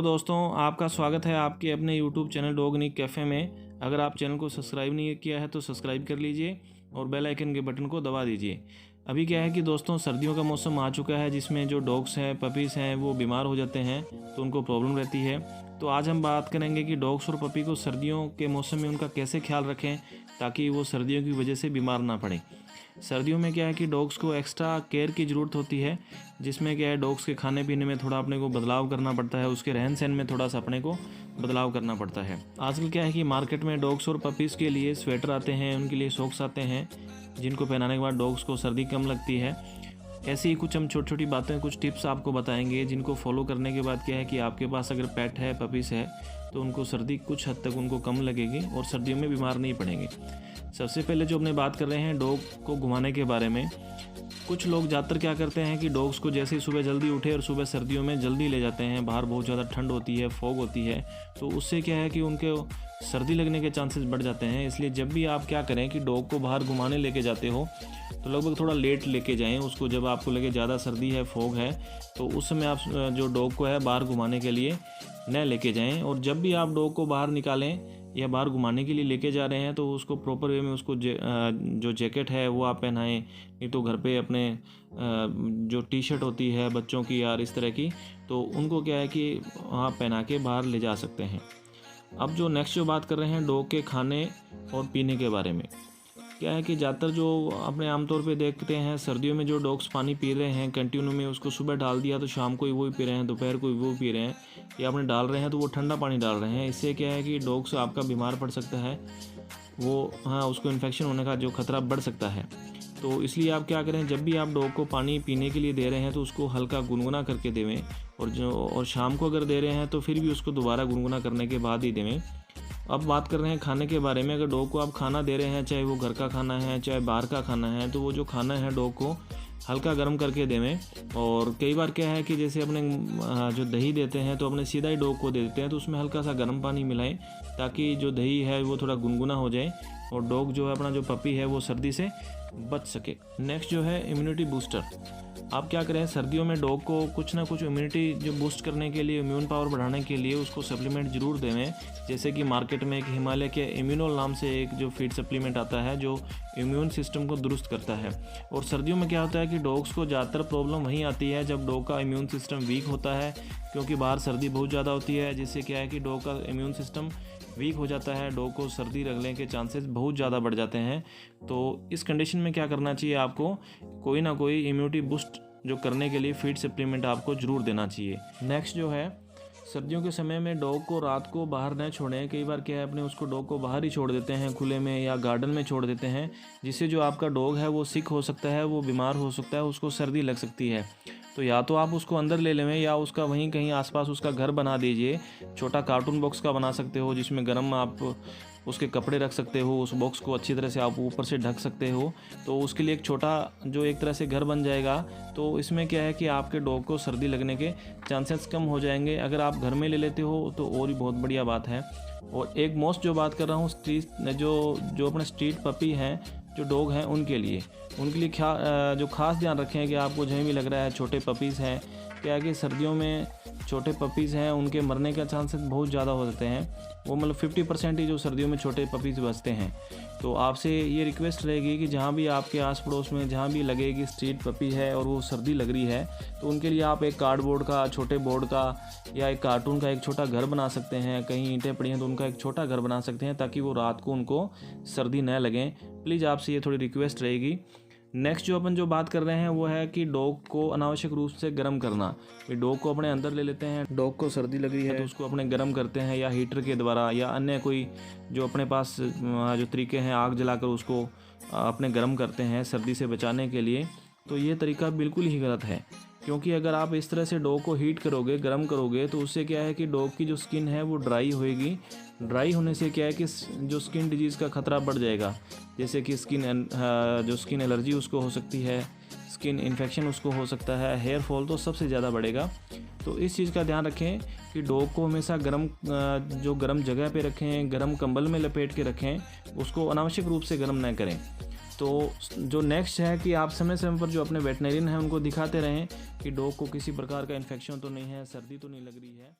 Hello दोस्तों, आपका स्वागत है आपके अपने यूट्यूब चैनल डॉग नीक कैफ़े में। अगर आप चैनल को सब्सक्राइब नहीं किया है तो सब्सक्राइब कर लीजिए और बेल आइकन के बटन को दबा दीजिए। अभी क्या है कि दोस्तों सर्दियों का मौसम आ चुका है जिसमें जो डॉग्स हैं, पपीज़ हैं, वो बीमार हो जाते हैं तो उनको प्रॉब्लम रहती है। तो आज हम बात करेंगे कि डॉग्स और पपी को सर्दियों के मौसम में उनका कैसे ख्याल रखें ताकि वो सर्दियों की वजह से बीमार ना पड़े। सर्दियों में क्या है कि डॉग्स को एक्स्ट्रा केयर की ज़रूरत होती है, जिसमें क्या है डॉग्स के खाने पीने में थोड़ा अपने को बदलाव करना पड़ता है, उसके रहन सहन में थोड़ा सा अपने को बदलाव करना पड़ता है। आजकल क्या है कि मार्केट में डॉग्स और पपीज़ के लिए स्वेटर आते हैं, उनके लिए सॉक्स आते हैं जिनको पहनाने के बाद डॉग्स को सर्दी कम लगती है। ऐसी ही कुछ हम छोटी छोटी बातें, कुछ टिप्स आपको बताएंगे जिनको फॉलो करने के बाद क्या है कि आपके पास अगर पेट है, पपीज़ है, तो उनको सर्दी कुछ हद तक उनको कम लगेगी और सर्दियों में बीमार नहीं पड़ेंगे। सबसे पहले जो अपने बात कर रहे हैं डॉग को घुमाने के बारे में। कुछ लोग ज़्यादातर क्या करते हैं कि डॉग्स को जैसे ही सुबह जल्दी उठे और सुबह सर्दियों में जल्दी ले जाते हैं, बाहर बहुत ज़्यादा ठंड होती है, फॉग होती है, तो उससे क्या है कि उनके सर्दी लगने के चांसेस बढ़ जाते हैं। इसलिए जब भी आप क्या करें कि डॉग को बाहर घुमाने लेके जाते हो तो लगभग थोड़ा लेट लेके जाएं उसको। जब आपको लगे ज़्यादा सर्दी है, फॉग है, तो उस समय आप जो डॉग को है बाहर घुमाने के लिए न लेके जाएं। और जब भी आप डॉग को बाहर निकालें या बाहर घुमाने के लिए लेके जा रहे हैं तो उसको प्रॉपर वे में उसको जो जैकेट है वो आप पहनाएं। नहीं तो घर पे अपने जो टी शर्ट होती है बच्चों की या इस तरह की, तो उनको क्या है कि आप पहना के बाहर ले जा सकते हैं। अब जो नेक्स्ट जो बात कर रहे हैं डॉग के खाने और पीने के बारे में। क्या है कि ज़्यादातर जो अपने आमतौर पे देखते हैं सर्दियों में जो डॉग्स पानी पी रहे हैं कंटिन्यू में, उसको सुबह डाल दिया तो शाम को ही वो ही पी रहे हैं, दोपहर को ही वो पी रहे हैं, या आपने डाल रहे हैं तो वो ठंडा पानी डाल रहे हैं। इससे क्या है कि डॉग्स आपका बीमार पड़ सकता है, वो उसको इन्फेक्शन होने का जो खतरा बढ़ सकता है। तो इसलिए आप क्या करें, जब भी आप डॉग को पानी पीने के लिए दे रहे हैं तो उसको हल्का गुनगुना करके देवें। और शाम को अगर दे रहे हैं तो फिर भी उसको दोबारा गुनगुना करने के बाद ही देवें। अब बात कर रहे हैं खाने के बारे में। अगर डॉग को आप खाना दे रहे हैं, चाहे वो घर का खाना है चाहे बाहर का खाना है, तो वो जो खाना है डॉग को हल्का गर्म करके देवें। और कई बार क्या है कि जैसे अपने जो दही देते हैं तो अपने सीधा ही डॉग को दे देते हैं, तो उसमें हल्का सा गर्म पानी मिलाएं ताकि जो दही है वो थोड़ा गुनगुना हो जाए और डॉग जो है अपना जो पपी है वो सर्दी से बच सके। नेक्स्ट जो है इम्यूनिटी बूस्टर। आप क्या करें, सर्दियों में डॉग को कुछ ना कुछ इम्यूनिटी जो बूस्ट करने के लिए, इम्यून पावर बढ़ाने के लिए उसको सप्लीमेंट ज़रूर देवें। जैसे कि मार्केट में एक हिमालय के इम्यूनोल नाम से एक जो फीड सप्लीमेंट आता है जो इम्यून सिस्टम को दुरुस्त करता है। और सर्दियों में क्या होता है कि डॉग्स को ज़्यादातर प्रॉब्लम वहीं आती है जब डॉग का इम्यून सिस्टम वीक होता है, क्योंकि बाहर सर्दी बहुत ज़्यादा होती है, जिससे क्या है कि डॉग का इम्यून सिस्टम वीक हो जाता है, डॉग को सर्दी लगने के चांसेस बहुत ज़्यादा बढ़ जाते हैं। तो इस कंडीशन में क्या करना चाहिए, आपको कोई ना कोई इम्यूनिटी बूस्ट जो करने के लिए फीड सप्लीमेंट आपको ज़रूर देना चाहिए। नेक्स्ट जो है, सर्दियों के समय में डॉग को रात को बाहर न छोड़ें। कई बार क्या है अपने उसको डॉग को बाहर ही छोड़ देते हैं, खुले में या गार्डन में छोड़ देते हैं, जिससे जो आपका डॉग है वो सिक हो सकता है, वो बीमार हो सकता है, उसको सर्दी लग सकती है। तो या तो आप उसको अंदर ले लें या उसका वहीं कहीं आसपास उसका घर बना दीजिए। छोटा कार्टून बॉक्स का बना सकते हो जिसमें गर्म आप उसके कपड़े रख सकते हो, उस बॉक्स को अच्छी तरह से आप ऊपर से ढक सकते हो, तो उसके लिए एक छोटा जो एक तरह से घर बन जाएगा। तो इसमें क्या है कि आपके डॉग को सर्दी लगने के चांसेस कम हो जाएंगे। अगर आप घर में ले लेते हो तो और भी बहुत बढ़िया बात है। और एक मोस्ट जो बात कर रहा हूँ, स्ट्रीट जो अपने स्ट्रीट पपी हैं, जो डॉग हैं, उनके लिए जो खास ध्यान रखें कि आपको जहीं भी लग रहा है छोटे पपीज़ हैं, क्या है कि सर्दियों में छोटे पपीज़ हैं उनके मरने का चांसेस बहुत ज़्यादा हो जाते हैं। वो मतलब 50% ही जो सर्दियों में छोटे पपीज़ बचते हैं। तो आपसे ये रिक्वेस्ट रहेगी कि जहाँ भी आपके आस पड़ोस में जहाँ भी लगे कि स्ट्रीट पपी है और वो सर्दी लग रही है, तो उनके लिए आप एक कार्डबोर्ड का, छोटे बोर्ड का या एक कार्टून का एक छोटा घर बना सकते हैं। कहीं ईंटें पड़ी हैं तो उनका एक छोटा घर बना सकते हैं ताकि वो रात को उनको सर्दी न लगें। प्लीज़ आपसे ये थोड़ी रिक्वेस्ट रहेगी। नेक्स्ट जो अपन जो बात कर रहे हैं वो है कि डॉग को अनावश्यक रूप से गर्म करना। कि डॉग को अपने अंदर ले लेते हैं, डॉग को सर्दी लग रही है तो उसको अपने गर्म करते हैं, या हीटर के द्वारा या अन्य कोई जो अपने पास जो तरीके हैं, आग जलाकर उसको अपने गर्म करते हैं सर्दी से बचाने के लिए। तो ये तरीका बिल्कुल ही गलत है, क्योंकि अगर आप इस तरह से डॉग को हीट करोगे, गर्म करोगे, तो उससे क्या है कि डॉग की जो स्किन है वो ड्राई होएगी। ड्राई होने से क्या है कि जो स्किन डिजीज़ का खतरा बढ़ जाएगा, जैसे कि जो स्किन एलर्जी उसको हो सकती है, स्किन इन्फेक्शन उसको हो सकता है, हेयर फॉल तो सबसे ज़्यादा बढ़ेगा। तो इस चीज़ का ध्यान रखें कि डॉग को हमेशा गर्म जगह पे रखें, गर्म कंबल में लपेट के रखें, उसको अनावश्यक रूप से गर्म न करें। तो जो नेक्स्ट है कि आप समय समय पर जो अपने वेटनरियन हैं उनको दिखाते रहें कि डॉग को किसी प्रकार का इन्फेक्शन तो नहीं है, सर्दी तो नहीं लग रही है।